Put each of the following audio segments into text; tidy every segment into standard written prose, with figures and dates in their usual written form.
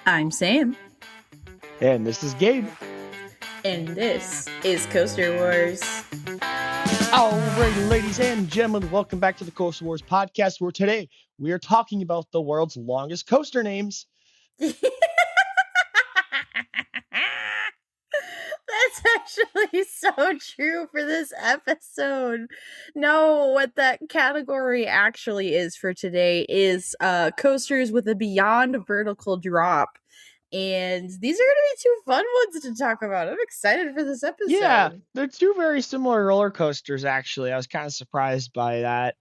I'm Sam, And this is Gabe. and this is Coaster Wars. Alright, ladies and gentlemen, welcome back to the Coaster Wars podcast, where today we are talking about the world's longest coaster names. That's actually so true for this episode. No, what that category actually is for today is coasters with a beyond vertical drop. And these are going to be two fun ones to talk about. I'm excited for this episode. Yeah, they're two very similar roller coasters, actually. I was kind of surprised by that.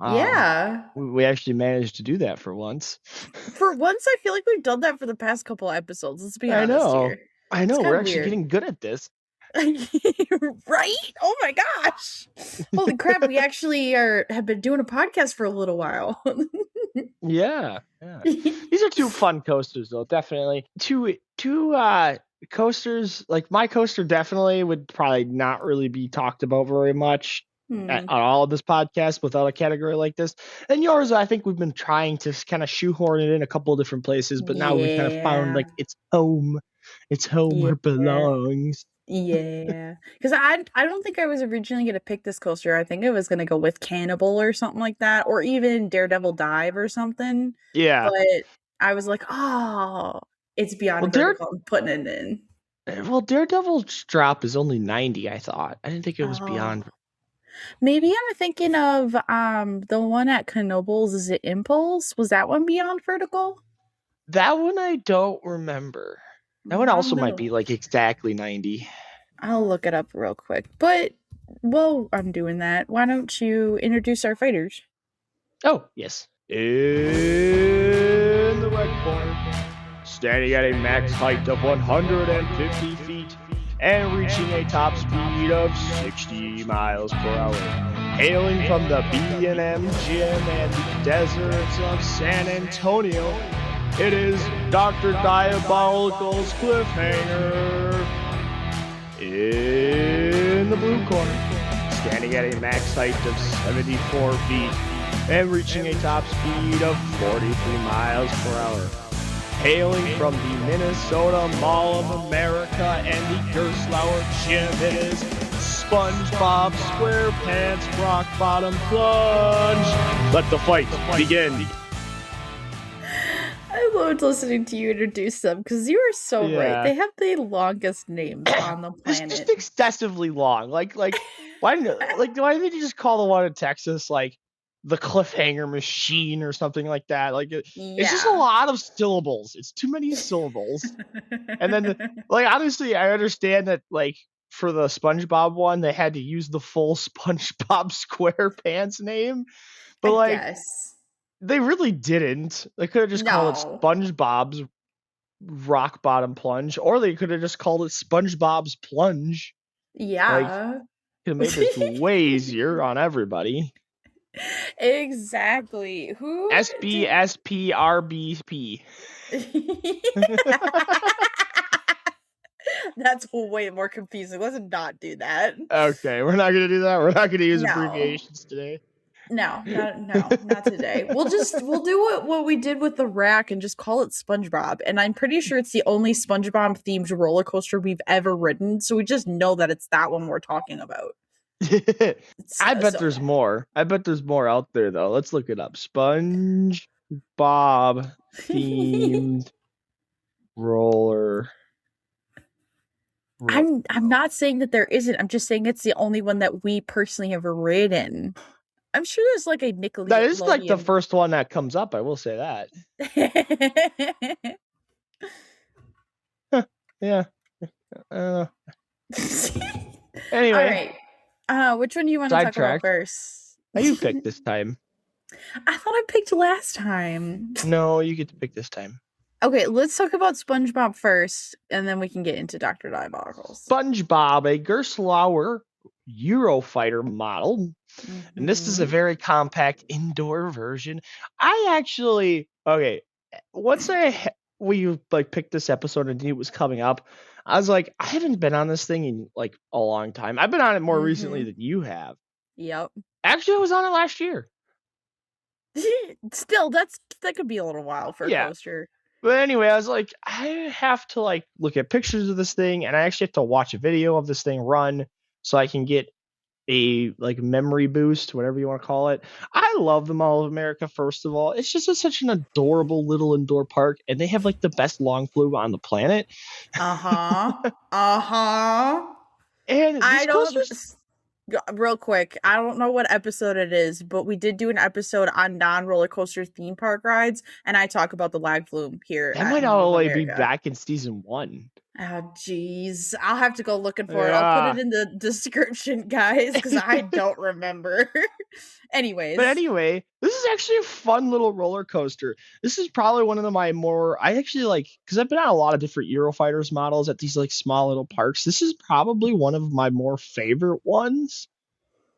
Yeah. We actually managed to do that for once. For once, I feel like we've done that for the past couple episodes. Let's be I honest know. here. I know, It's we're kinda actually weird. getting good at this. Right? Oh my gosh. Holy crap, we actually have been doing a podcast for a little while. Yeah. These are two fun coasters, though, definitely. Two coasters, like my coaster definitely would probably not really be talked about very much on all of this podcast without a category like this. And yours, I think we've been trying to kind of shoehorn it in a couple of different places, but now we've kind of found like its home where it belongs. Yeah, because I don't think I was originally going to pick this coaster. I think I was going to go with Cannibal or something like that, or even Daredevil Dive or something. Yeah. But I was like, oh, it's beyond vertical. I'm putting it in. Well, Daredevil's drop is only 90, I thought. I didn't think it was beyond. Maybe I'm thinking of the one at Knoebels. Is it Impulse? Was that one beyond vertical? That one I don't remember. That one also might be like exactly 90. I'll look it up real quick. But while I'm doing that, why don't you introduce our fighters? Oh, yes. In the red corner, standing at a max height of 150 feet and reaching a top speed of 60 miles per hour. Hailing from the B&M Gym and the deserts of San Antonio, it is Dr. Diabolical's Cliffhanger. In the blue corner, standing at a max height of 74 feet and reaching a top speed of 43 miles per hour. Hailing from the Minnesota Mall of America and the Gerstlauer Gym, it is Spongebob Squarepants Rock Bottom Plunge. Let the fight begin. I loved listening to you introduce them because you are so right. They have the longest names on the planet. It's just excessively long. Like why didn't they just call the one in Texas like the Cliffhanger Machine or something like that? Like it's just a lot of syllables. It's too many syllables. And then honestly, I understand that like for the SpongeBob one, they had to use the full SpongeBob SquarePants name, but I guess. They really didn't. They could have just called it SpongeBob's Rock Bottom Plunge, or they could have just called it SpongeBob's Plunge. Yeah. Could have made this way easier on everybody. Exactly. Who? SBSPRBP. That's way more confusing. Let's not do that. Okay, we're not going to do that. We're not going to use abbreviations today. No, not today. We'll do what we did with the rack and just call it SpongeBob. And I'm pretty sure it's the only SpongeBob themed roller coaster we've ever ridden. So we just know that it's that one we're talking about. I bet there's more. I bet there's more out there though. Let's look it up. SpongeBob themed roller. I'm not saying that there isn't. I'm just saying it's the only one that we personally have ridden. I'm sure there's like a Nickelodeon. That is like the first one that comes up. I will say that. Yeah. Anyway. All right. Which one do you want to talk about first? You picked this time. I thought I picked last time. No, you get to pick this time. Okay, let's talk about SpongeBob first, and then we can get into Dr. Diabolical. SpongeBob, a Gerstlauer Eurofighter model. Mm-hmm. And this is a very compact indoor version. Once we picked this episode and knew it was coming up, I was like, I haven't been on this thing in like a long time. I've been on it more recently than you have. Yep. Actually, I was on it last year. Still, that could be a little while for a coaster. But anyway, I was like, I have to like look at pictures of this thing, and I actually have to watch a video of this thing run so I can get a like memory boost, whatever you want to call it. I love the Mall of America. First of all, it's just such an adorable little indoor park, and they have like the best long flu on the planet. Uh-huh. Uh-huh. And I this don't coaster's real quick, I don't know what episode it is, but we did do an episode on non-roller coaster theme park rides, and I talk about the lag flume here that at might Mall all of the way be America. back in season 1. Oh, jeez. I'll have to go looking for it. I'll put it Yeah. in the description, guys, because I don't remember. But Anyways. anyway, this is actually a fun little roller coaster. This is probably one of my more I actually like because I've been on a lot of different Eurofighters models at these like small little parks. This is probably one of my more favorite ones.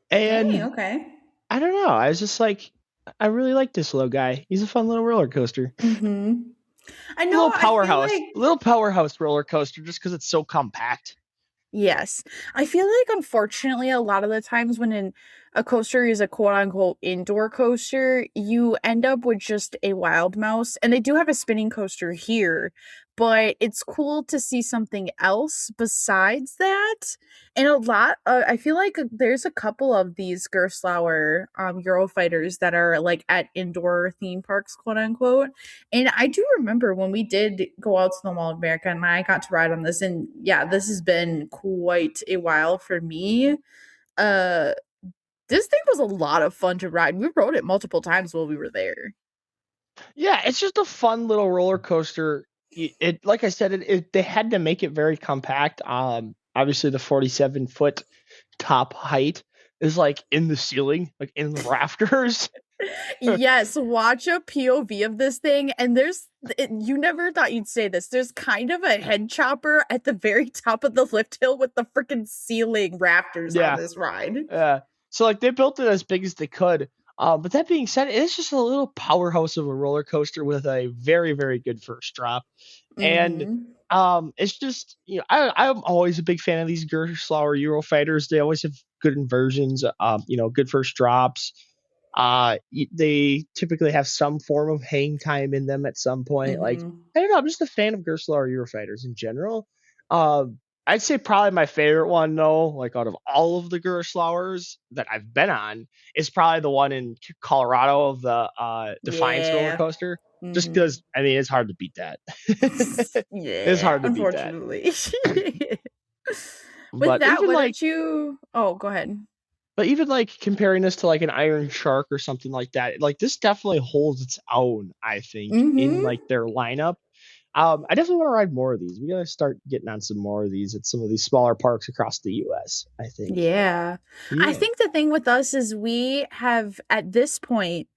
Dang, And okay. I don't know. I was just like, I really like this little guy. He's a fun little roller coaster. Mm-hmm. I know, I feel like A little powerhouse roller coaster just because it's so compact. yes. I feel like unfortunately a lot of the times when a coaster is a quote unquote indoor coaster, you end up with just a wild mouse. And they do have a spinning coaster here, but it's cool to see something else besides that. And a lot I feel like there's a couple of these Gerstlauer Eurofighters that are like at indoor theme parks, quote unquote. And I do remember when we did go out to the Mall of America and I got to ride on this. And yeah, this has been quite a while for me. Uh, this thing was a lot of fun to ride. We rode it multiple times while we were there. Yeah, it's just a fun little roller coaster. It like I said, they had to make it very compact. Obviously the 47-foot top height is like in the ceiling, like in the rafters. Yes, watch a POV of this thing, and you never thought you'd say this. There's kind of a head chopper at the very top of the lift hill with the freaking ceiling rafters on Yeah. this ride. So like they built it as big as they could. But that being said, it's just a little powerhouse of a roller coaster with a very, very good first drop. And Mm-hmm. it's just I'm always a big fan of these Gerstlauer Eurofighters. They always have good inversions, good first drops. They typically have some form of hang time in them at some point. Like Mm-hmm. I don't know, I'm just a fan of Gerstlauer Eurofighters in general. Um, I'd say probably my favorite one though, like out of all of the Gerstlauers that I've been on, is probably the one in Colorado of the Defiance roller Yeah. coaster. Just Mm-hmm. because I mean it's hard to beat that. It's Yeah, hard to beat that. unfortunately. With But that, even why like don't you Oh, go ahead. but even like comparing this to like an Iron Shark or something like that, like this definitely holds its own, I think, in Mm-hmm. like their lineup. I definitely want to ride more of these. We gotta start getting on some more of these at some of these smaller parks across the US, I think. Yeah. I Yeah. think the thing with us is we have, at this point,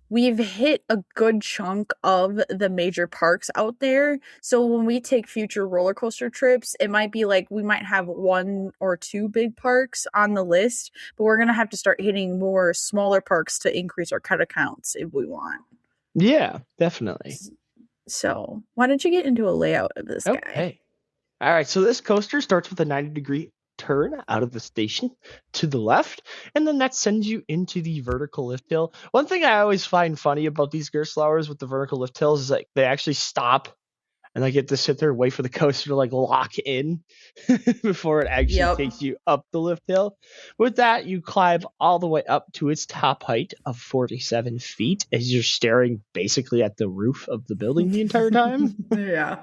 we've hit a good chunk of the major parks out there. So when we take future roller coaster trips, it might be like we might have one or two big parks on the list, but we're going to have to start hitting more smaller parks to increase our cut counts if we want. Yeah, definitely. So, why don't you get into a layout of this guy? Okay. All right, so this coaster starts with a 90-degree turn out of the station to the left, and then that sends you into the vertical lift hill. One thing I always find funny about these Gerstlauers with the vertical lift hills is like they actually stop and I get to sit there and wait for the coaster to like lock in before it actually Yep. takes you up the lift hill. With that, you climb all the way up to its top height of 47 feet as you're staring basically at the roof of the building the entire time. Yeah.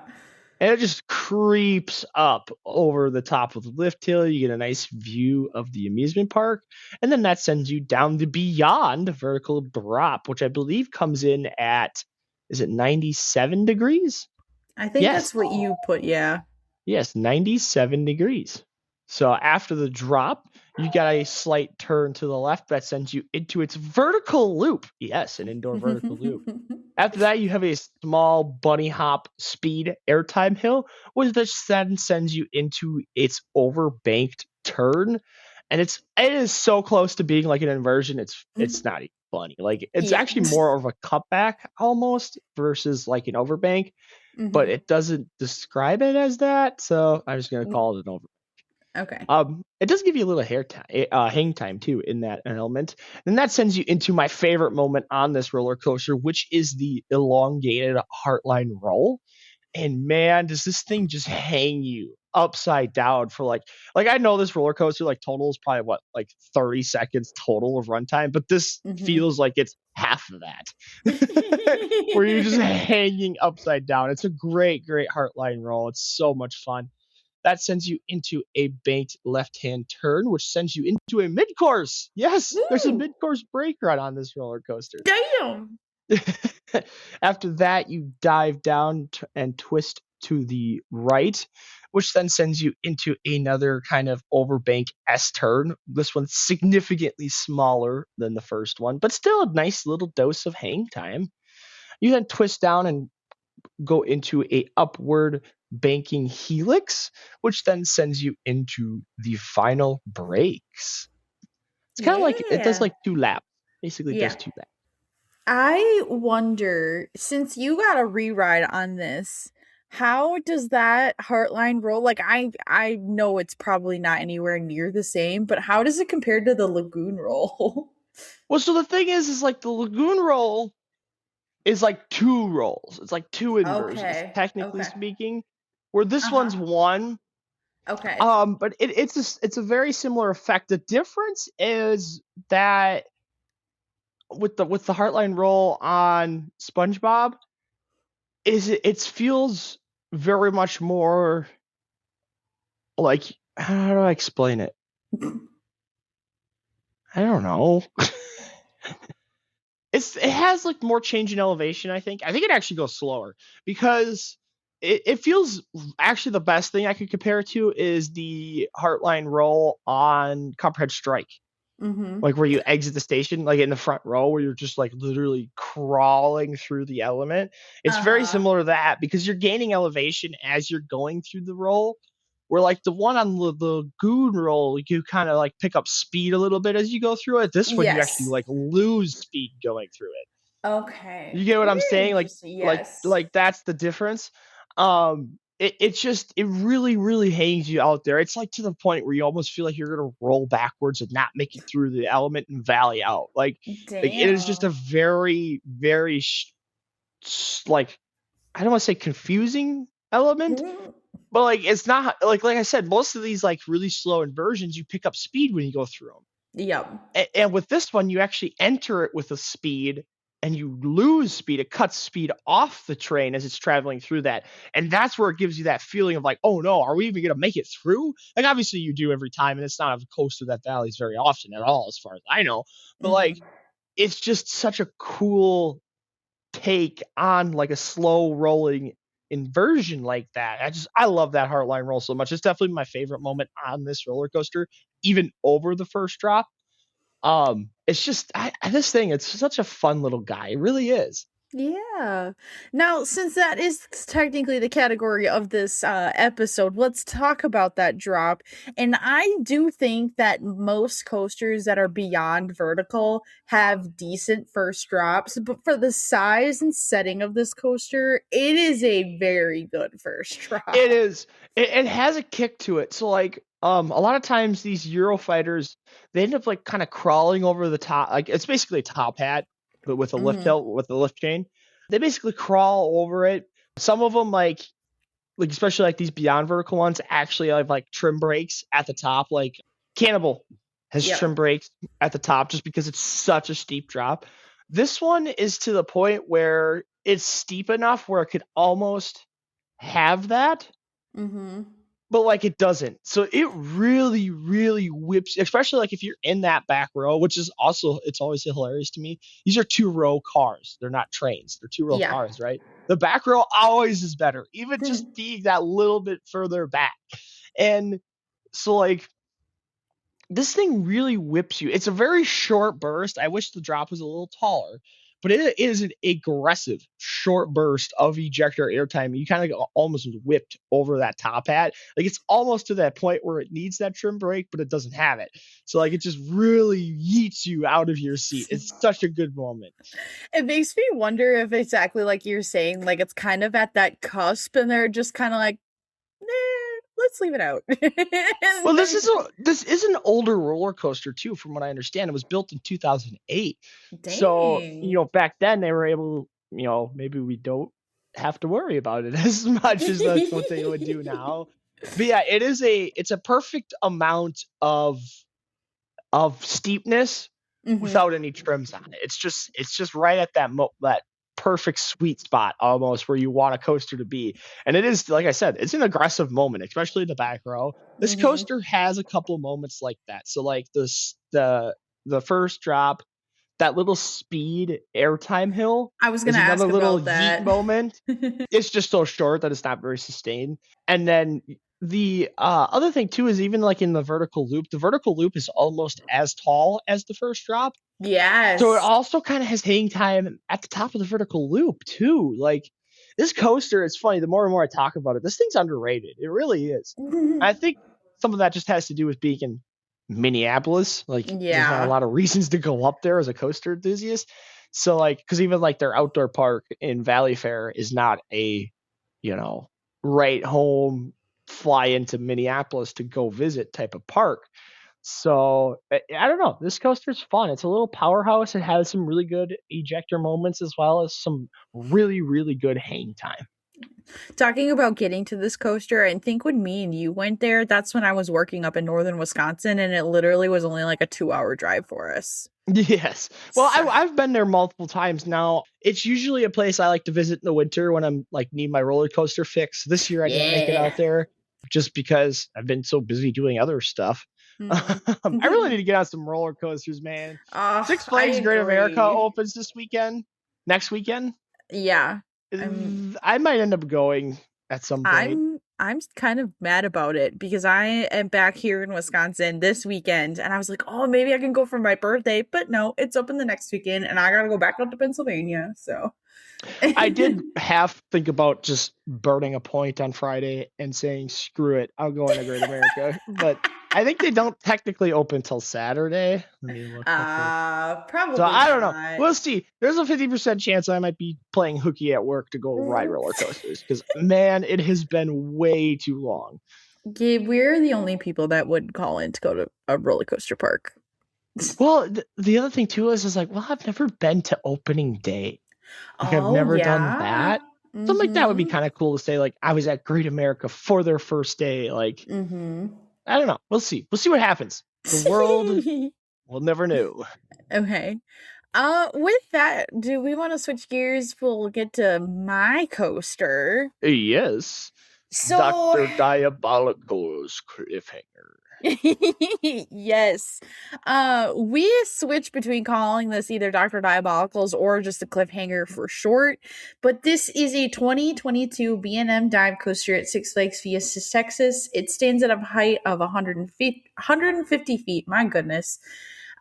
And it just creeps up over the top of the lift hill. You get a nice view of the amusement park. And then that sends you down the beyond vertical drop, which I believe comes in at, is it 97 degrees? I think Yes. that's what you put, yeah. Yes, 97 degrees. So after the drop, you got a slight turn to the left that sends you into its vertical loop. Yes, an indoor vertical loop. After that, you have a small bunny hop speed airtime hill, which then sends you into its overbanked turn. And it is so close to being like an inversion. It's not even funny. Like it's Yeah. actually more of a cutback almost versus like an overbank, but Mhm. it doesn't describe it as that. So I'm just gonna call it an over. Okay. It does give you a little hang time too in that element, and that sends you into my favorite moment on this roller coaster, which is the elongated heartline roll. And man, does this thing just hang you upside down for like I know this roller coaster like total is probably what like 30 seconds total of runtime, but this Mm-hmm. feels like it's half of that. Where you're just hanging upside down. It's a great heartline roll. It's so much fun. That sends you into a banked left-hand turn, which sends you into a mid-course. Yes, there's a Woo! mid-course brake run on this roller coaster. Damn. After that, you dive down and twist to the right, which then sends you into another kind of overbank S turn. This one's significantly smaller than the first one, but still a nice little dose of hang time. You then twist down and go into a upward banking helix, which then sends you into the final brakes. It's kind of like it does Yeah. like 2 laps. Basically Yeah. does 2 laps. I wonder, since you got a rewrite on this, how does that Heartline roll? Like I know it's probably not anywhere near the same, but how does it compare to the Lagoon roll? Well, so the thing is like the Lagoon roll is like 2 rolls. It's like 2 inversions, Okay. technically Okay. speaking. Where this Uh-huh. one's 1. Okay. But it's a very similar effect. The difference is that with the Heartline roll on SpongeBob, it feels very much more like how do I explain it? I don't know. It has like more change in elevation. I think it actually goes slower because it feels actually the best thing I could compare it to is the Heartline roll on Copperhead Strike. Mm-hmm. Like where you exit the station, like in the front row, where you're just like literally crawling through the element. It's very Uh-huh. similar to that because you're gaining elevation as you're going through the roll. Where like the one on the goon roll, you kind of like pick up speed a little bit as you go through it. This one you actually Yes. like lose speed going through it. You Okay. get what I'm saying? Interesting. Like Yes. like that's the difference. It's just it really hangs you out there. It's like to the point where you almost feel like you're gonna roll backwards and not make it through the element and valley out. Like it is just a Damn. like I don't want to say confusing element, Mm. but like it's not like I said, most of these like really slow inversions you pick up speed when you go through them. Yep. And with this one, you actually enter it with a speed and you lose speed. It cuts speed off the train as it's traveling through that. And that's where it gives you that feeling of like, oh no, are we even going to make it through? Like, obviously, you do every time, and it's not a coaster that valleys very often at all, as far as I know. But like, Mm-hmm. it's just such a cool take on like a slow rolling inversion like that. I love that Heartline roll so much. It's definitely my favorite moment on this roller coaster, even over the first drop. It's just this thing. It's such a fun little guy. It really is. Yeah. Now, since that is technically the category of this episode, let's talk about that drop. And I do think that most coasters that are beyond vertical have decent first drops, but for the size and setting of this coaster, it is a very good first It drop. is. It has a kick to it. So like, a lot of times these Eurofighters they end up like kind of crawling over the top. Like it's basically a top hat, but with a lift Mm-hmm. hill with a lift chain. They basically crawl over it. Some of them like especially like these beyond vertical ones actually have like trim brakes at the top. Like Cannibal has trim Yep. brakes at the top just because it's such a steep drop. This one is to the point where it's steep enough where it could almost have that, Mm-hmm. but like it doesn't. So it really whips, especially like if you're in that back row, which is also it's always hilarious to me. These are 2 row cars. They're not trains. They're 2 row Yeah. cars, right? The back row always is better, even just being that little bit further back. And so like this thing really whips you. It's a very short burst. I wish the drop was a little taller, but it is an aggressive short burst of ejector airtime. You kind of almost whipped over that top hat. Like it's almost to that point where it needs that trim brake, but it doesn't have it. So like it just really yeets you out of your seat. It's such a good moment. It makes me wonder if exactly like you're saying, like it's kind of at that cusp and they're just kind of like, let's leave it out. Well, this is an older roller coaster too, from what I understand. It was built in 2008. So, Dang. back then they were able, maybe we don't have to worry about it as much as that's what they would do now. But yeah, it's a perfect amount of steepness Hmm. without any trims on it. It's just right at that perfect sweet spot almost where you want a coaster to be. And it is, like I said, it's an aggressive moment, especially the back row. This Hmm. coaster has a couple moments like that. So like the first drop, that little speed airtime hill I was is gonna another ask little about yeet that. moment. It's just so short that it's not very sustained. And then the other thing too is even like in the vertical loop is almost as tall as the first drop. So it Yes. also kind of has hang time at the top of the vertical loop too. Like this coaster, it's funny. The more and more I talk about it, this thing's underrated. It really is. I think some of that just has to do with being in Minneapolis. Like there's not a Yeah. lot of reasons to go up there as a coaster enthusiast. So like, because even like their outdoor park in Valley Fair is not a, you know, right home fly into Minneapolis to go visit type of park. So I don't know. This coaster's fun. It's a little powerhouse. It has some really good ejector moments as well as some really, really good hang time. Talking about getting to this coaster, I think when me and you went there, that's when I was working up in northern Wisconsin, and it literally was only like a 2-hour drive for us. Yes. Well, So, I've been there multiple times now. It's usually a place I like to visit in the winter when I'm like need my roller coaster fix. This year I didn't make it yeah. out there just because I've been so busy doing other stuff. Hmm. I really need to get on some roller coasters, man. Oh, Six I Flags Great America agree. opens this weekend, next weekend. Yeah. I'm I might end up going at some point. I'm kind of mad about it because I am back here in Wisconsin this weekend and I was like, "Oh, maybe I can go for my birthday." But no, it's open the next weekend and I got to go back out to Pennsylvania. So, I did half think about just burning a point on Friday and saying, screw it, I'll go into Great America. But I think they don't technically open till Saturday. Let me look real quick. So probably I don't know. not. We'll see. There's a 50% chance I might be playing hooky at work to go ride roller coasters because, man, it has been way too long. Gabe, we're the only people that would call in to go to a roller coaster park. Well, the other thing too is like, well, I've never been to opening day. Like I've Oh, never done yeah. that. Something like that would be Mm-hmm. kind of cool to say. Like I was at Great America for their first day. Like Mm-hmm. I don't know. We'll see. We'll see what happens. The world will never know. Okay. With that, do we want to switch gears? We'll get to my coaster. Yes, So, Doctor Diabolical's cliffhanger. yes. We switch between calling this either Dr. Diabolicals or just a cliffhanger for short, but this is a 2022 B&M dive coaster at Six Flags Fiesta, Texas. It stands at a height of 150 feet. My goodness.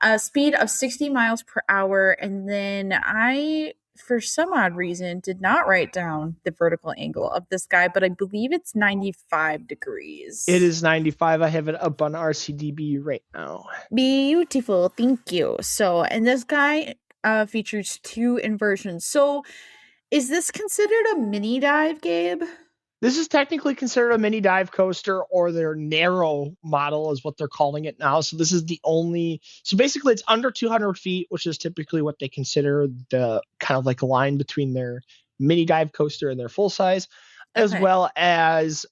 A speed of 60 miles per hour. And then I, for some odd reason, did not write down the vertical angle of this guy, but I believe it's 95 It degrees. is 95. I have it up on RCDB right now. Beautiful. Thank you. So, and this guy features two inversions. So, is this considered a mini dive, Gabe? This is technically considered a mini dive coaster, or their narrow model is what they're calling it now. So this is the only. So basically, it's under 200 feet, which is typically what they consider the kind of like line between their mini dive coaster and their full size, as Okay. well as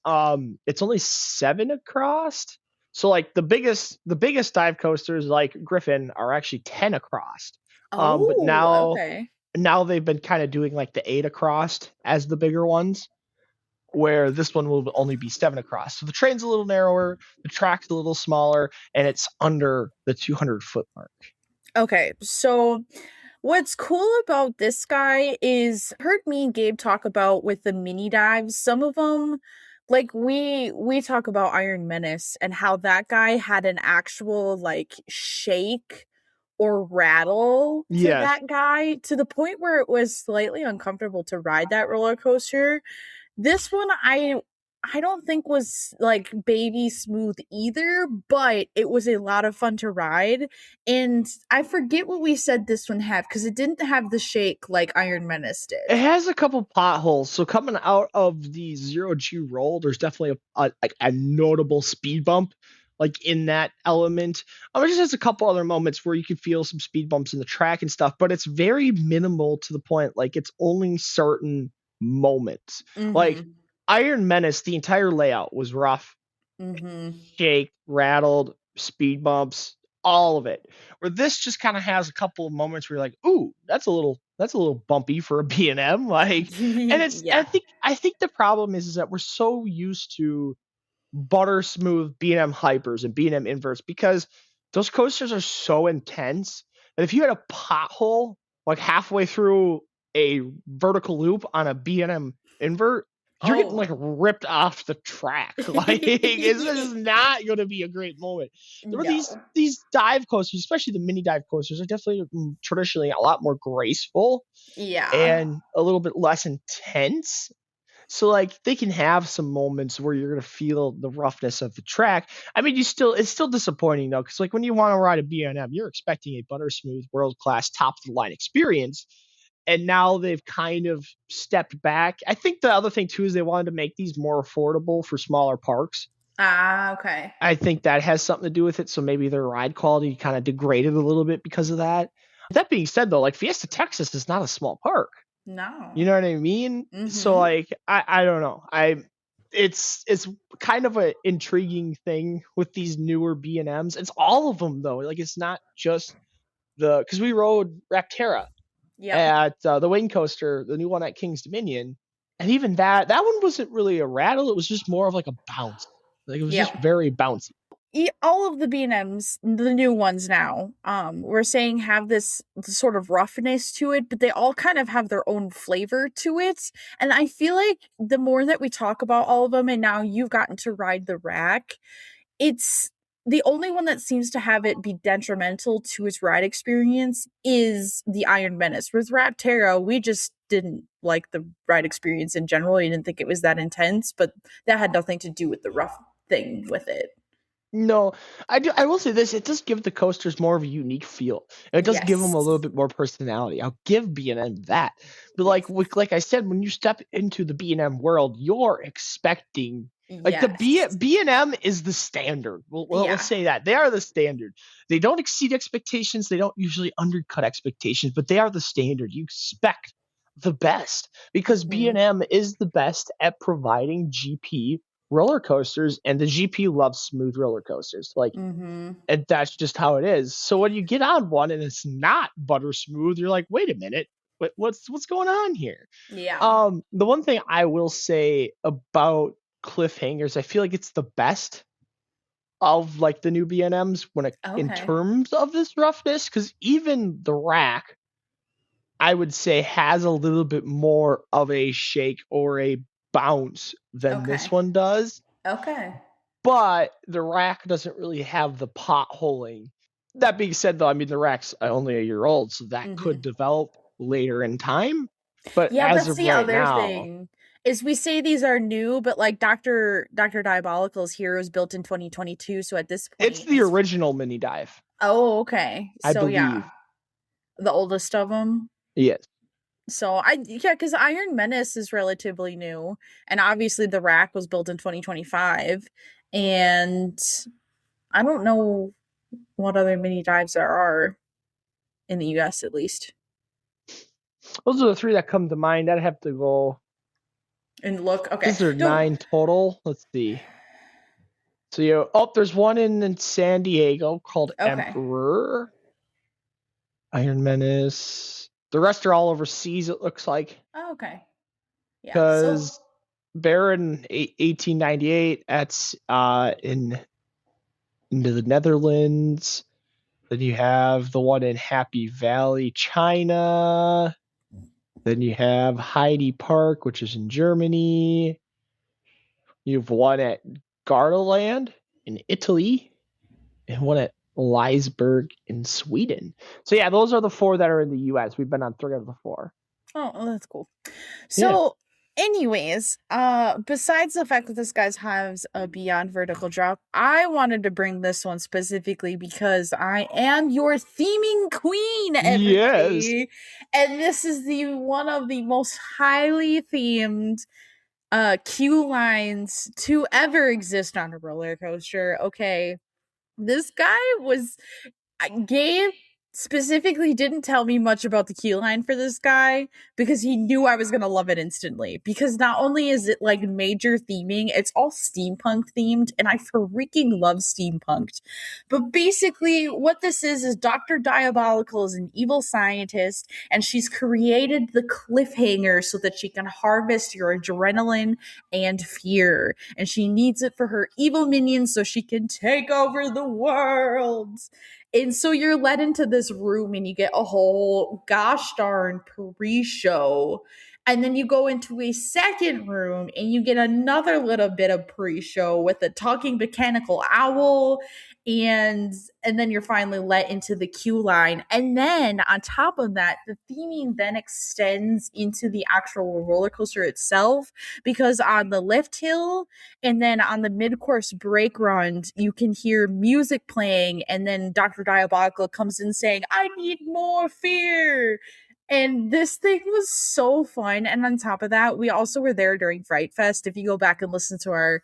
it's only 7 across. So like the biggest dive coasters like Griffin are actually 10 across. But Oh, now okay. now they've been kind of doing like the 8 across as the bigger ones, where this one will only be 7 across. So the train's a little narrower, the track's a little smaller, and it's under the 200-foot mark. Okay. So, what's cool about this guy is heard me and Gabe talk about with the mini dives, some of them like we talk about Iron Menace and how that guy had an actual like shake or rattle to Yes. that guy to the point where it was slightly uncomfortable to ride that roller coaster. This one I don't think was like baby smooth either, but it was a lot of fun to ride. And I forget what we said this one had because it didn't have the shake like Iron Menace It did. has a couple potholes. So coming out of the zero G roll, there's definitely a notable speed bump like in that element. It just has a couple other moments where you can feel some speed bumps in the track and stuff, but it's very minimal to the point like it's only certain moments. Like Mm-hmm. Iron Menace, the entire layout was rough, Mm-hmm. shake, rattled, speed bumps, all of it. Where this just kind of has a couple of moments where you're like, "Ooh, that's a little bumpy for a B&M." Like, and it's Yeah. I think the problem is that we're so used to butter smooth B&M hypers and B&M inverts because those coasters are so intense that if you had a pothole like halfway through a vertical loop on a B&M invert, you're getting like Oh. ripped off the track. Like it's just not going to be a great moment. There were these No. these dive coasters, especially the mini dive coasters, are definitely traditionally a lot more graceful Yeah. and a little bit less intense, so like they can have some moments where you're gonna feel the roughness of the track. I mean, it's still disappointing though, because like when you want to ride a B&M, you're expecting a butter smooth, world class, top of the line experience, and now they've kind of stepped back. I think the other thing too is they wanted to make these more affordable for smaller parks. Ah, okay. I think that has something to do with it. So maybe their ride quality kind of degraded a little bit because of that. That being said, though, like Fiesta Texas is not a small park. You No. know what I mean? So Mm-hmm. like I don't know. It's kind of an intriguing thing with these newer B&Ms. It's all of them though. Like it's not just because we rode Raptera Yep. at the Wayne Coaster, the new one at King's Dominion, and even that one wasn't really a rattle. It was just more of like a bounce. Like it was just Yep. very bouncy. All of the B&Ms, the new ones now, we're saying have this sort of roughness to it, but they all kind of have their own flavor to it. And I feel like the more that we talk about all of them, and now you've gotten to ride the rack, it's the only one that seems to have it be detrimental to its ride experience is the Iron Menace. With Raptera, we just didn't like the ride experience in general. We didn't think it was that intense, but that had nothing to do with the rough thing with it. No, I do. I will say this: it does give the coasters more of a unique feel. It does give them a little Yes. bit more personality. I'll give B&M that. But Yes. like I said, when you step into the B&M world, you're expecting like the Yes. B&M is the standard. We'll Yeah. say that they are the standard. They don't exceed expectations. They don't usually undercut expectations, but they are the standard. You expect the best because Mhm. B&M is the best at providing GP roller coasters, and the GP loves smooth roller coasters. Like, Mhm. and that's just how it is. So when you get on one and it's not butter smooth, you're like, wait a minute, what's going on here? Yeah. The one thing I will say about Cliffhangers, I feel like it's the best of like the new B&Ms in Okay. terms of this roughness, because even the rack, I would say, has a little bit more of a shake or a bounce than this Okay. one does. Okay. But the rack doesn't really have the potholing. That being said, though, I mean the rack's only a year old, so that could Mhm. develop later in time. But Yeah, as that's of the right other now, thing. Is we say these are new, but like Dr. Diabolical's Hero is built in 2022, so at this it's point the it's original mini dive, oh, okay. I So yeah, believe. the oldest of them. Yes. So I yeah, because Iron Menace is relatively new, and obviously the rack was built in 2025, and I don't know what other mini dives there are in the US at least. Those are the three that come to mind. I'd have to go. And look, okay. Is there Don't 9 total? Let's see. So there's one in San Diego called okay. Emperor, Iron Menace. The rest are all overseas. It looks like Oh, okay. Yeah. So because Baron 1898 that's in into the Netherlands. Then you have the one in Happy Valley, China. Then you have Heidi Park, which is in Germany. You've one at Gardaland in Italy, and one at Leisberg in Sweden. So yeah, those are the four that are in the U.S. We've been on 3 of the 4. oh, that's cool. Yeah. So Anyways, besides the fact that this guy has a beyond vertical drop, I wanted to bring this one specifically because I am your theming queen, Yes. everybody. And this is the one of the most highly themed cue lines to ever exist on a roller coaster. Okay. This guy was Gabe specifically didn't tell me much about the key line for this guy because he knew I was going to love it instantly. Because not only is it like major theming, it's all steampunk themed, and I freaking love steampunked. But basically, what this is Dr. Diabolical is an evil scientist, and she's created the cliffhanger so that she can harvest your adrenaline and fear. And she needs it for her evil minions so she can take over the world. And so you're led into this room and you get a whole gosh darn pre-show. And then you go into a second room and you get another little bit of pre-show with a talking mechanical owl, and then you're finally let into the queue line. And then on top of that, the theming then extends into the actual roller coaster itself, because on the lift hill and then on the mid-course break run, you can hear music playing, and then Dr. Diabolical comes in saying, "I need more fear." And this thing was so fun. And on top of that, we also were there during Fright Fest. If you go back and listen to our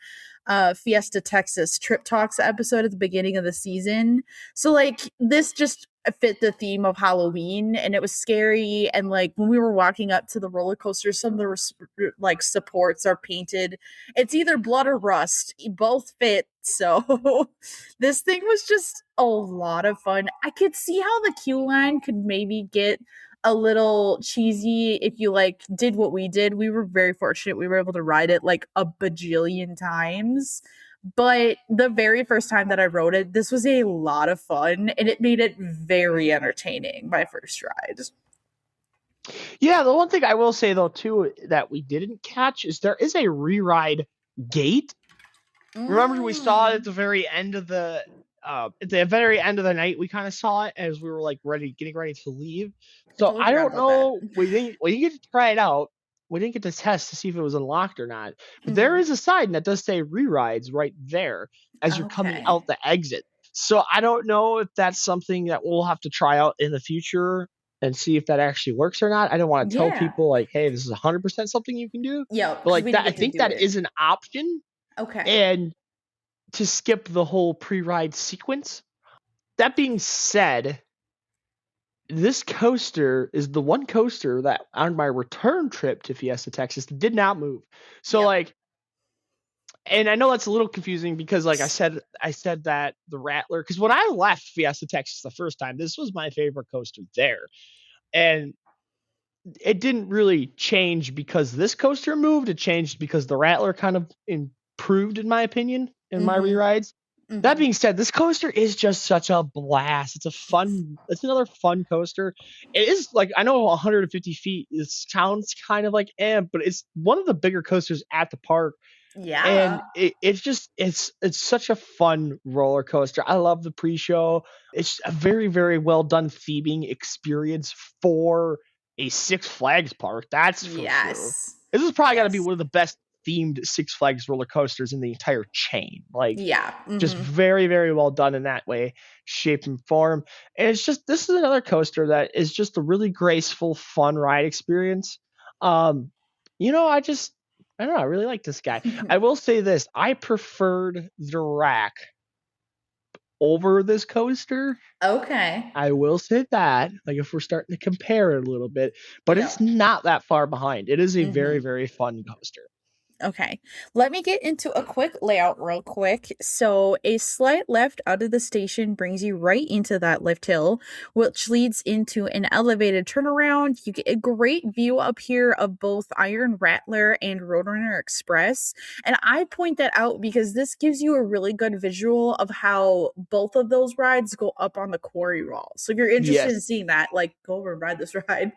Fiesta Texas Trip Talks episode at the beginning of the season. So like this just fit the theme of Halloween, and it was scary. And like when we were walking up to the roller coaster, some of the like supports are painted. It's either blood or rust. Both fit. So this thing was just a lot of fun. I could see how the queue line could maybe get a little cheesy if you like did what we did. We were very fortunate. We were able to ride it like a bajillion times. But the very first time that I rode it, this was a lot of fun and it made it very entertaining, my first ride. Yeah, the one thing I will say though too that we didn't catch is there is a re-ride gate. Remember we saw it at the very end of the night. We kind of saw it as we were like getting ready to leave. I So totally I forgot don't about that. know. We didn't get to try it out. We didn't get to test to see if it was unlocked or not. But there Mhm. is a sign that does say re-rides right there as you're coming Okay. out the exit. So I don't know if that's something that we'll have to try out in the future and see if that actually works or not. I don't want to tell Yeah. people like, hey, this is 100% something you can do. Yeah, But because like we that, didn't I get to think do that it. is an option. Okay. And to skip the whole pre-ride sequence. That being said, this coaster is the one coaster that on my return trip to Fiesta Texas did not move. So Yep. like, and I know that's a little confusing because like I said that the Rattler, because when I left Fiesta Texas the first time, this was my favorite coaster there. And it didn't really change because this coaster moved. It changed because the Rattler kind of improved, in my opinion, in my Mhm. re-rides. That Mhm. being said, this coaster is just such a blast. It's another fun coaster. It is like, I know 150 feet, it sounds kind of like, but it's one of the bigger coasters at the park. And Yeah. it's such a fun roller coaster. I love the pre-show. It's a very, very well done theming experience for a Six Flags park. That's for sure. Yes. This has probably got to be Yes. one of the best themed Six Flags roller coasters in the entire chain. Like, Yeah. just Mhm. very, very well done in that way, shape and form. And it's just, this is another coaster that is just a really graceful, fun ride experience. Um, you know, I don't know, I really like this guy. I will say this, I preferred the rack over this coaster. Okay. I will say that, like if we're starting to compare it a little bit, but Yeah. it's not that far behind. It is a very, Mhm. very fun coaster. Okay, let me get into a quick layout real quick. So, a slight left out of the station brings you right into that lift hill, which leads into an elevated turnaround. You get a great view up here of both Iron Rattler and Roadrunner Express. And I point that out because this gives you a really good visual of how both of those rides go up on the quarry wall. So, if you're interested in Yes. seeing that, like, go over and ride this ride.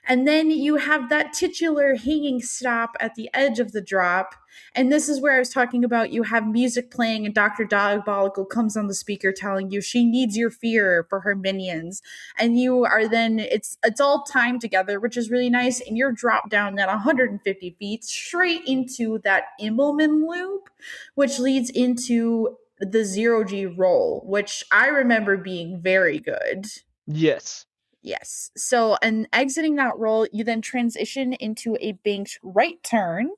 And then you have that titular hanging stop at the edge of the drop. And this is where I was talking about you have music playing and Dr. Diabolical comes on the speaker telling you she needs your fear for her minions. And you are then it's all timed together, which is really nice. And you're dropped down at 150 feet straight into that Immelman loop, which leads into the 0G roll, which I remember being very good. Yes. Yes. So, and exiting that roll, you then transition into a banked right turn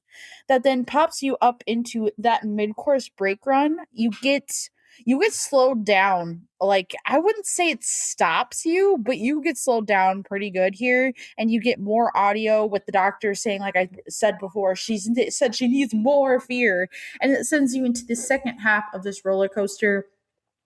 that then pops you up into that mid-course brake run. You get slowed down. Like, I wouldn't say it stops you, but you get slowed down pretty good here, and you get more audio with the doctor saying, like I said before, said she needs more fear, and it sends you into the second half of this roller coaster,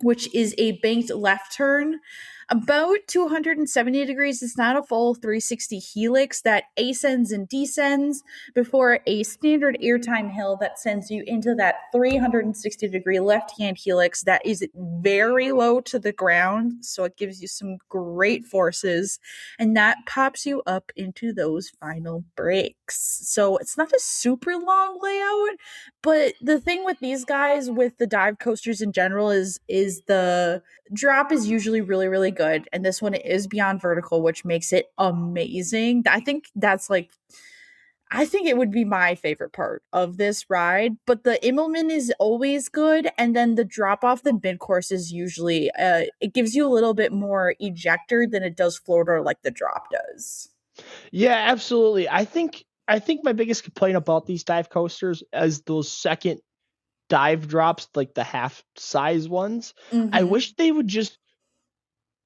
which is a banked left turn about 270 degrees. It's not a full 360 helix that ascends and descends before a standard airtime hill that sends you into that 360-degree left-hand helix that is very low to the ground, so it gives you some great forces, and that pops you up into those final breaks. So it's not a super long layout, but the thing with these guys, with the dive coasters in general, is the drop is usually really, really good, and this one is beyond vertical, which makes it amazing. I think it would be my favorite part of this ride, but the Immelman is always good, and then the drop off the mid course is usually it gives you a little bit more ejector than it does floater, like the drop does. Yeah, absolutely. I think my biggest complaint about these dive coasters is those second dive drops, like the half size ones. I Mm-hmm. wish they would just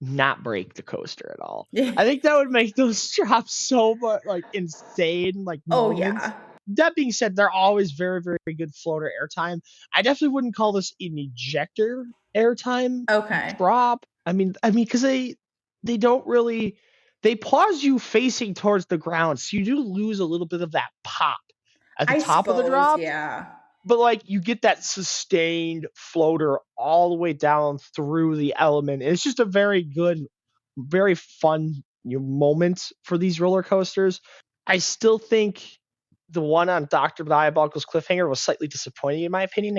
not break the coaster at all. I think that would make those drops so much like insane, like Oh moments. yeah. That being said, they're always very, very good floater airtime. I definitely wouldn't call this an ejector airtime Okay. drop. I mean, because they don't really they pause you facing towards the ground, so you do lose a little bit of that pop at the I top of the suppose, drop, yeah. but like you get that sustained floater all the way down through the element. And it's just a very good, very fun moment for these roller coasters. I still think the one on Dr. Diabolical's Cliffhanger was slightly disappointing in my opinion,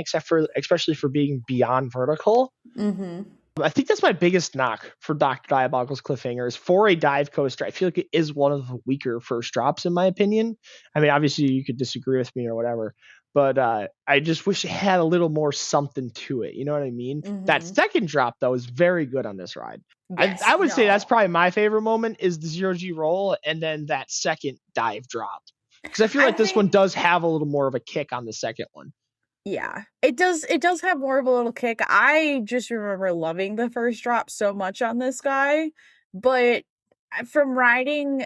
especially for being beyond vertical. Mm-hmm. I think that's my biggest knock for Dr. Diabolical's Cliffhanger is for a dive coaster. I feel like it is one of the weaker first drops, in my opinion. I mean, obviously, you could disagree with me or whatever, but I just wish it had a little more something to it. You know what I mean? That Mm-hmm. second drop, though, is very good on this ride. I, Yes. I would say that's No. probably my favorite moment is the 0G roll and then that second dive drop. Because I feel I like this one think does have a little more of a kick on the second one. yeah. It does have more of a little kick. I just remember loving the first drop so much on this guy, but from riding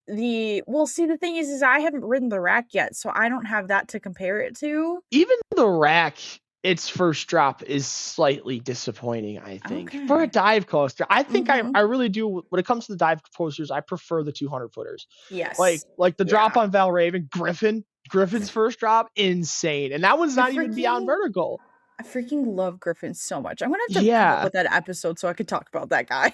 see, the thing is I haven't ridden the rack yet, so I don't have that to compare it to. Even the rack, its first drop is slightly disappointing, I think. For a Okay. dive coaster, I think I Mm-hmm. really do when it comes to the dive coasters, I prefer the 200 footers. Like Yes. like the drop Yeah. on Valraven, Griffin's first drop, insane. And that one's I not even beyond freaking vertical. I freaking love Griffin so much. I'm gonna have to come up Yeah. with that episode so I can talk about that guy.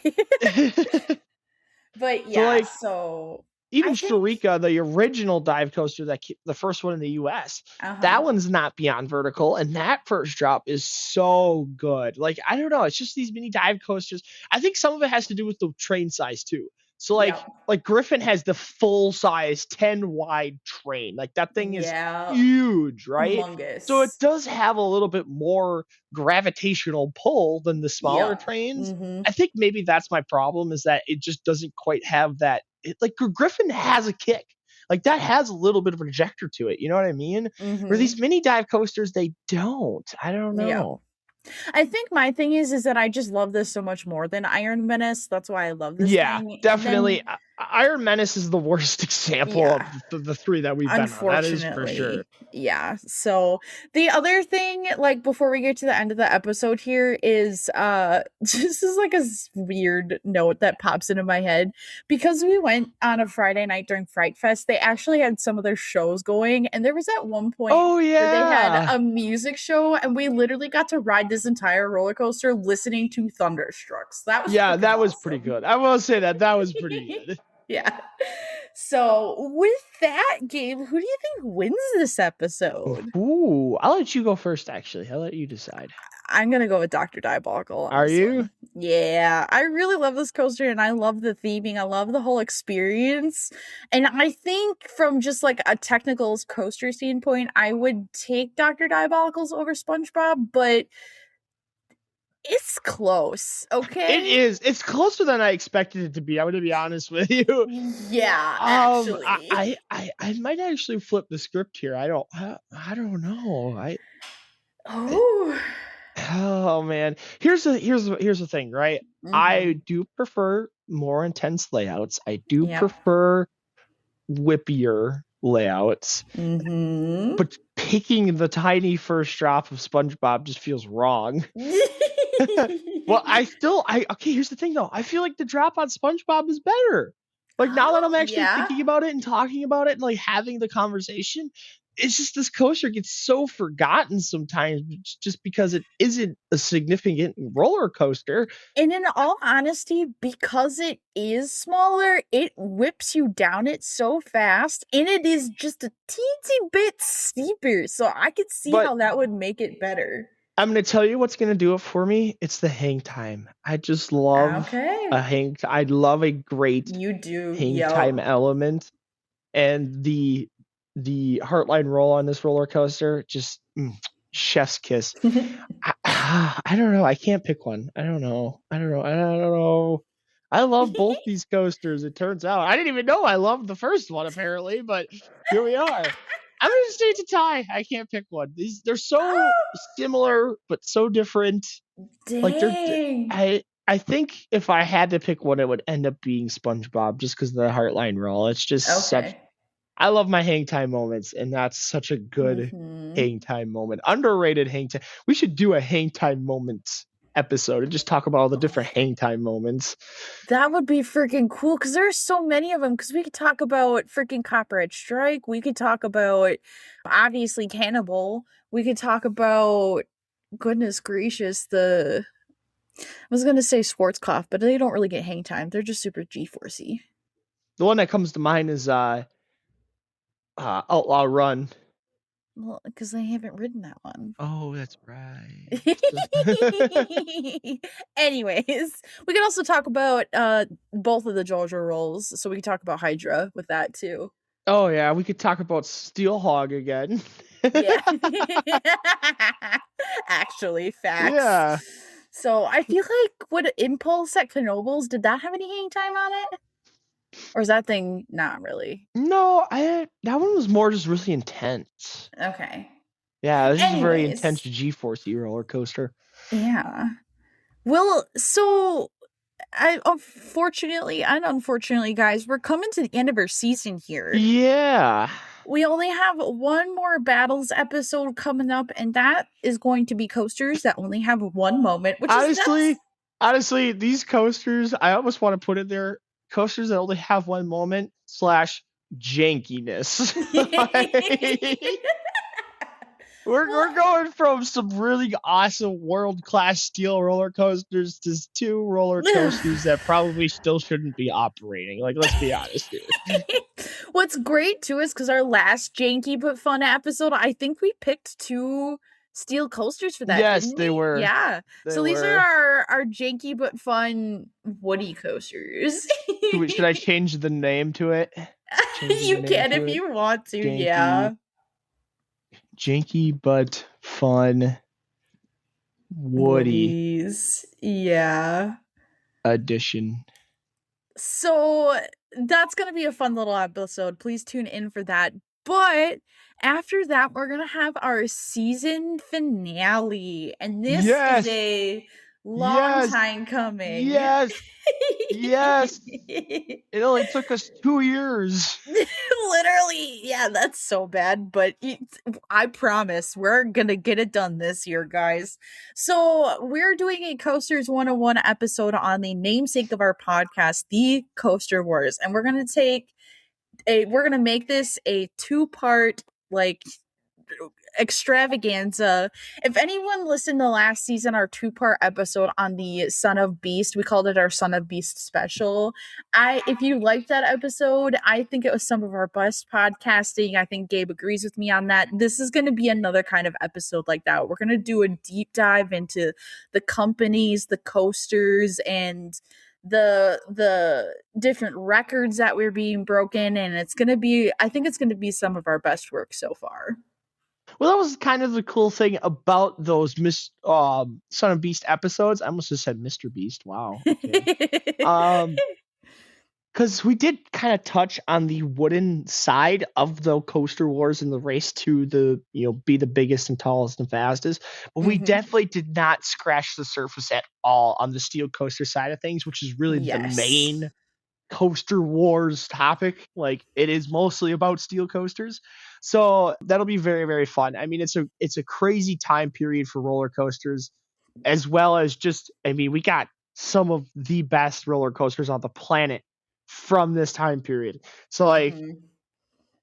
But So yeah, like so even I think Sharika, the original dive coaster the first one in the US, uh-huh. that one's not beyond vertical, and that first drop is so good. Like I don't know, it's just these mini dive coasters. I think some of it has to do with the train size too. So Yep. like Griffin has the full size 10 wide train. Like that thing is Yeah. huge, right? So it Humongous. does have a little bit more gravitational pull than the smaller Yep. trains. Mhm. I think maybe that's my problem is that it just doesn't quite have that like Griffin has a kick. Like that has a little bit of an ejector to it. You know what I mean? Where Mhm. these mini dive coasters, they don't. I don't Yep. know. I think my thing is that I just love this so much more than Iron Menace. That's why I love this Yeah, thing. And definitely. then Iron Menace is the worst example yeah. of the three that we've been on. That is for sure. Unfortunately. Yeah. So the other thing, like before we get to the end of the episode here, is this is like a weird note that pops into my head. Because we went on a Friday night during Fright Fest, they actually had some of their shows going, and there was at one point Oh where they had yeah. a music show, and we literally got to ride this entire roller coaster listening to Thunderstrucks. That was Yeah, freaking that was pretty awesome. good. I will say that was pretty good. Yeah. So with that, Gabe, who do you think wins this episode? Ooh, I'll let you go first, actually. I'll let you decide. I'm gonna go with Dr. Diabolical on Are this you? one. Yeah, I really love this coaster and I love the theming. I love the whole experience. And I think from just like a technical coaster standpoint, I would take Dr. Diabolical's over SpongeBob, but it's close, It okay? is. It's closer than I expected it to be. I'm going to be honest with you. Yeah, actually. I might actually flip the script here. I don't know. Oh. Oh man. Here's the thing, right? Mm-hmm. I do prefer more intense layouts. I do Yep. prefer whippier layouts, Mm-hmm. but picking the tiny first drop of SpongeBob just feels wrong. Well, okay, here's the thing though. I feel like the drop on SpongeBob is better. Like now that I'm actually Yeah. thinking about it and talking about it and like having the conversation, it's just this coaster gets so forgotten sometimes just because it isn't a significant roller coaster. And in all honesty, because it is smaller, it whips you down it so fast, and it is just a teensy bit steeper. So I could see But how that would make it better. I'm going to tell you what's going to do it for me. It's the hang time. I just love Okay. I love a great You do. hang Yep. time element, and the heartline roll on this roller coaster just chef's kiss. I don't know. I can't pick one. I don't know. I love both these coasters. It turns out I didn't even know I loved the first one apparently, but here we are. I'm gonna say it's a tie. I can't pick one. They're so similar but so different. Like Dang. I think if I had to pick one, it would end up being SpongeBob just because of the heartline roll. It's just such. Okay. I love my hang time moments, and that's such a good Mm-hmm. hang time moment. Underrated hang time. We should do a hang time moments episode and just talk about all the different hang time moments. That would be freaking cool because there's so many of them. Because we could talk about freaking Copperhead Strike. We could talk about obviously Cannibal. We could talk about goodness gracious I was gonna say Schwarzkopf, but they don't really get hang time. They're just super G-forcey. The one that comes to mind is Outlaw Run. Well, because I haven't ridden that one. Oh, that's right. Anyways, we could also talk about both of the JoJo roles. So we could talk about Hydra with that too. Oh yeah, we could talk about Steel Hog again. Yeah. Actually, facts. Yeah. So I feel like what Impulse at Knobles, did that have any hang time on it? Or is that thing not really? No, that one was more just really intense. Okay. Yeah, this is a very intense Anyways. G-force roller coaster. Yeah. Well, so I unfortunately, guys, we're coming to the end of our season here. Yeah. We only have one more battles episode coming up, and that is going to be coasters that only have one moment, which is nuts. Honestly, these coasters, I almost want to put in there coasters that only have one moment / jankiness. We're going from some really awesome world class steel roller coasters to two roller coasters that probably still shouldn't be operating. Like, let's be honest here. What's great too is because our last janky but fun episode, I think we picked two steel coasters for that, Yes, didn't they we? were. Yeah. They So these were. are our janky but fun Woody coasters. Should I change the name to it? You can if you want to, Janky, yeah. Janky but fun Woody Woody's. Yeah. edition. So that's going to be a fun little episode. Please tune in for that. But after that, we're going to have our season finale. And this is a long time coming. Yes. It only took us 2 years. Literally, yeah, that's so bad, but I promise we're gonna get it done this year, guys. So we're doing a Coasters 101 episode on the namesake of our podcast, the Coaster Wars, and we're gonna make this a 2-part, like, extravaganza. If anyone listened to last season, our 2-part episode on the Son of Beast, we called it our Son of Beast special. If you liked that episode, I think it was some of our best podcasting. I think Gabe agrees with me on that. This is going to be another kind of episode like that. We're going to do a deep dive into the companies, the coasters, and the different records that were being broken, and I think it's gonna be some of our best work so far. Well, that was kind of the cool thing about those Son of Beast episodes. I almost just said Mr. Beast. Wow. Okay. Because we did kind of touch on the wooden side of the coaster wars in the race to be the biggest and tallest and fastest. But we definitely did not scratch the surface at all on the steel coaster side of things, which is really the main coaster wars topic. Like, it is mostly about steel coasters. So that'll be very, very fun. I mean, it's a crazy time period for roller coasters, as well as we got some of the best roller coasters on the planet from this time period. So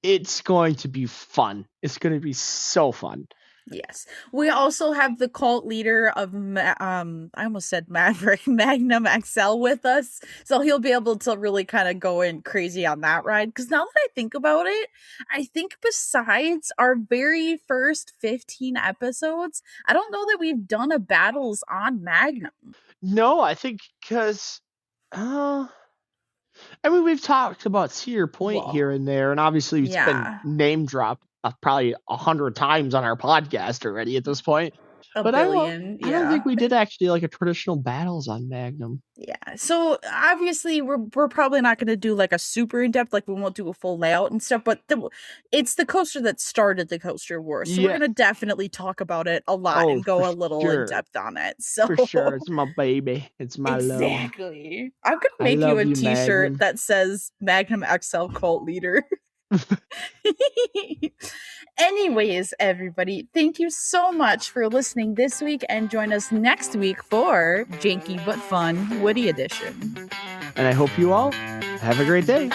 it's going to be fun. It's going to be so fun. Yes. We also have the cult leader of I almost said Maverick, Magnum XL with us. So he'll be able to really kind of go in crazy on that ride. Because now that I think about it, I think besides our very first 15 episodes, I don't know that we've done a battles on Magnum. No, I think because we've talked about Cedar Point here and there, and obviously it's been name dropped probably 100 times on our podcast already at this point. But billion, I don't think we did actually like a traditional battles on Magnum. Yeah, so obviously we're probably not going to do like a super in-depth, like we won't do a full layout and stuff, but it's the coaster that started the coaster war, so we're going to definitely talk about it a lot and go a little in-depth on it. So for sure, it's my baby, it's my love. Exactly. I'm going to make you a t-shirt that says Magnum XL Cult Leader. Anyways, everybody, thank you so much for listening this week, and join us next week for Janky but Fun Woody Edition. And I hope you all have a great day.